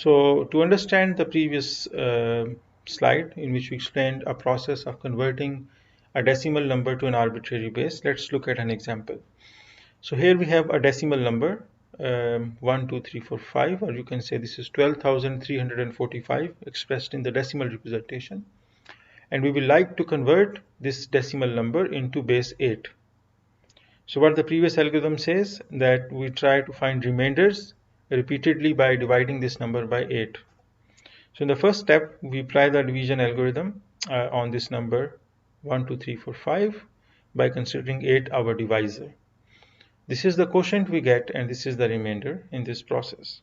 So to understand the previous slide in which we explained a process of converting a decimal number to an arbitrary base, let's look at an example. So here we have a decimal number 1, 2, 3, 4, 5, or you can say this is 12,345 expressed in the decimal representation, and we will like to convert this decimal number into base 8. So what the previous algorithm says, that we try to find remainders repeatedly by dividing this number by 8. So in the first step, we apply the division algorithm on this number 1, 2, 3, 4, 5 by considering 8 our divisor. This is the quotient we get, and this is the remainder in this process.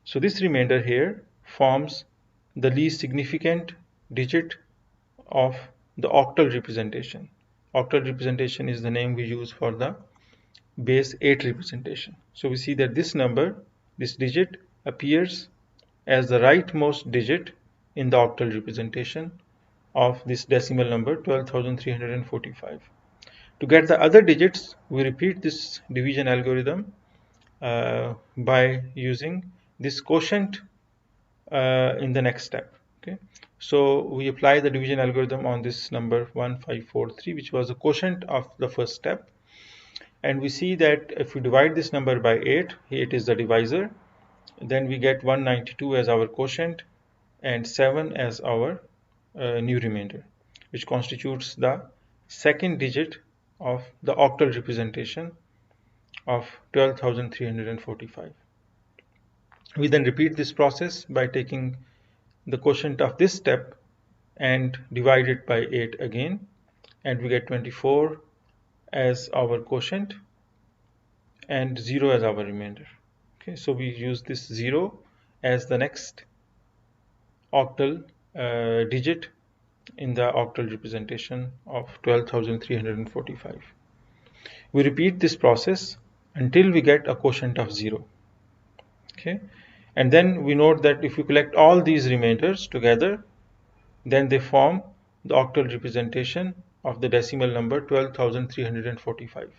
So this remainder here forms the least significant digit of the octal representation. Octal representation is the name we use for the base 8 representation. So we see that this number, this digit, appears as the rightmost digit in the octal representation of this decimal number 12,345. To get the other digits, we repeat this division algorithm by using this quotient in the next step. Okay, so we apply the division algorithm on this number 1543, which was the quotient of the first step, and we see that if we divide this number by 8, 8 is the divisor, then we get 192 as our quotient and 7 as our new remainder, which constitutes the second digit of the octal representation of 12,345. We then repeat this process by taking the quotient of this step and divide it by 8 again, and we get 24 as our quotient and 0 as our remainder. Okay, so we use this 0 as the next octal digit in the octal representation of 12,345. We repeat this process until we get a quotient of 0. Okay, and then we note that if we collect all these remainders together, then they form the octal representation of the decimal number 12,345.